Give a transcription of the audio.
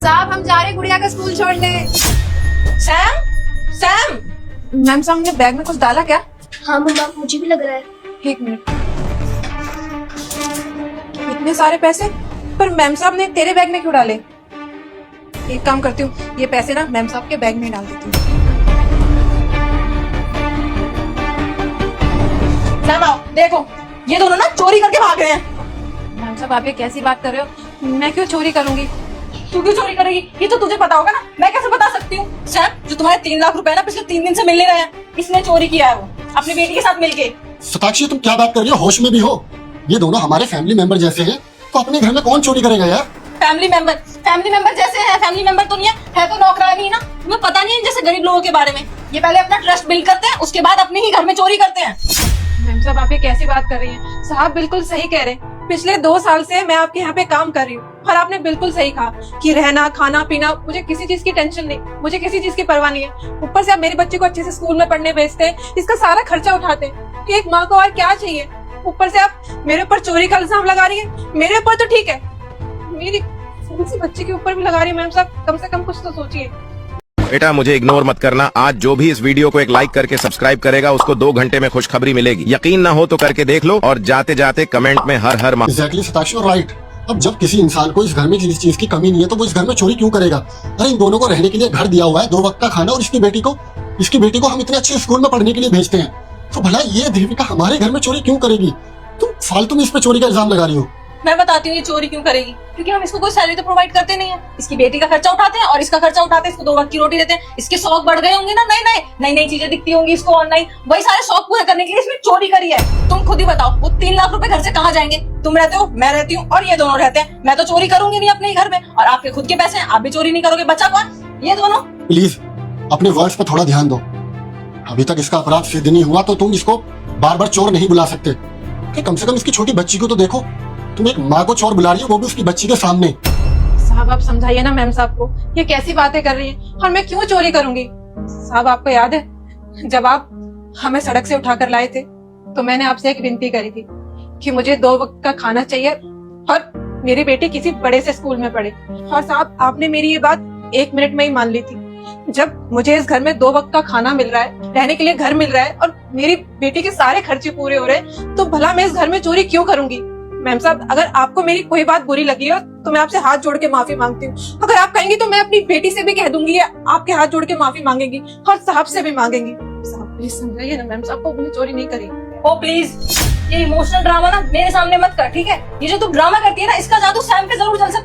साहब हम जा रहे हैं गुड़िया का स्कूल छोड़ने। Sam, Sam. मैम साहब ने बैग में कुछ डाला क्या? हाँ मम्मा, मुझे भी लग रहा है। एक मिनट। इतने सारे पैसे, पर मैम साहब ने तेरे बैग में क्यों डाले? एक काम करती हूँ, ये पैसे ना मैम साहब के बैग में डाल देती हूँ। सैम आओ, देखो ये दोनों ना चोरी करके भाग रहे हैं। मैम साहब आप ये कैसी बात कर रहे हो? मैं क्यों चोरी करूंगी? तू क्यों चोरी करेगी? ये तो तुझे पता होगा ना, मैं कैसे बता सकती हूँ? सैम, जो तुम्हारे 3 लाख रुपए ना पिछले 3 दिन से मिल नहीं रहे हैं, इसने चोरी किया है वो अपनी बेटी के साथ मिलके। सताक्षी तुम क्या बात कर रही हो? होश में भी हो? ये दोनों हमारे फैमिली मेंबर जैसे हैं, तो अपने घर में कौन चोरी करेगा यार? फैमिली मेंबर जैसे है, फैमिली मेंबर तो नहीं है तो नौकरानी ना। तुम्हें पता नहीं है जैसे गरीब लोगों के बारे में, ये पहले अपना ट्रस्ट बिल्ड करते हैं, उसके बाद अपने ही घर में चोरी करते हैं। मैम साहब आप ये कैसी बात कर रही हैं? साहब बिल्कुल सही कह रहे हैं। पिछले 2 साल से मैं आपके यहाँ पे काम कर रही हूँ और आपने बिल्कुल सही कहा कि रहना खाना पीना, मुझे किसी चीज की टेंशन नहीं, मुझे किसी चीज की परवाह नहीं है। ऊपर से आप मेरे बच्चे को अच्छे से स्कूल में पढ़ने भेजते हैं, इसका सारा खर्चा उठाते हैं। एक माँ को और क्या चाहिए? ऊपर से आप मेरे ऊपर चोरी का इल्जाम लगा रही है। मेरे ऊपर तो ठीक है, मेरी सी बच्चे के ऊपर भी लगा रही है। मैम साहब कम से कम कुछ तो सोचिए। बेटा मुझे इग्नोर मत करना। आज जो भी इस वीडियो को एक लाइक करके सब्सक्राइब करेगा उसको 2 घंटे में खुशखबरी मिलेगी। यकीन ना हो तो करके देख लो और जाते जाते कमेंट में हर हर एग्जैक्टली सताक्षी, राइट। अब जब किसी इंसान को इस घर में किसी चीज की कमी नहीं है तो वो इस घर में चोरी क्यों करेगा? अरे इन दोनों को रहने के लिए घर दिया हुआ है, 2 वक्त का खाना, और इसकी बेटी को हम इतने अच्छे स्कूल में पढ़ने के लिए भेजते हैं, तो भला ये देविका हमारे घर में चोरी क्यों करेगी? तुम फालतू में इस पे चोरी का इल्जाम लगा रही हो। मैं बताती हूँ ये चोरी क्यों करेगी, क्योंकि हम इसको कोई सैलरी तो प्रोवाइड करते नहीं है। इसकी बेटी का खर्चा उठाते हैं और इसका खर्चा उठाते हैं, इसको 2 वक्त की रोटी देते हैं। इसके शौक बढ़ गए होंगे ना, नई चीजें दिखती होंगी इसको ऑनलाइन, वही सारे शौक पूरे करने के लिए इसमें चोरी करी है। तुम खुद ही बताओ वो 3 लाख रुपए घर से कहाँ जाएंगे? तुम रहते हो, मैं रहती हूँ और ये दोनों रहते हैं। मैं तो चोरी करूंगी नहीं अपने ही घर में, और आपके खुद के पैसे हैं, आप भी चोरी नहीं करोगे। बच्चा कौन? ये दोनों। प्लीज अपने वर्ड्स पर थोड़ा ध्यान दो। अभी तक इसका अपराध सिद्ध नहीं हुआ तो तुम इसको बार बार चोर नहीं बुला सकते। कि कम से कम इसकी छोटी बच्ची को तो देखो। तुम एक माँ को चोर बुला रही हो, वो भी उसकी बच्ची के सामने। साहब आप समझाइए ना मैम साहब को, ये कैसी बातें कर रही हैं? और मैं क्यों चोरी करूंगी? साहब आपको याद है जब आप हमें सड़क से उठाकर लाए थे तो मैंने आपसे एक विनती करी थी कि मुझे 2 वक्त का खाना चाहिए और मेरी बेटी किसी बड़े से स्कूल में पढ़े। और साहब आपने मेरी ये बात 1 मिनट में ही मान ली थी। जब मुझे इस घर में 2 वक्त का खाना मिल रहा है, रहने के लिए घर मिल रहा है और मेरी बेटी के सारे खर्चे पूरे हो रहे हैं, तो भला मैं इस घर में चोरी क्यों करूंगी? मैम साहब अगर आपको मेरी कोई बात बुरी लगी हो तो मैं आपसे हाथ जोड़ के माफी मांगती हूँ। अगर आप कहेंगी तो मैं अपनी बेटी से भी कह दूंगी या आपके हाथ जोड़ के माफी मांगेंगी और साहब से भी मांगेंगी। साहब प्लीज समझाइए ना मैम साहब को, मुझे चोरी नहीं करी। ओ प्लीज, ये इमोशनल ड्रामा ना मेरे सामने मत कर, ठीक है? ये जो तू ड्रामा करती है ना, इसका जादू सैम पे जरूर चल सकता है।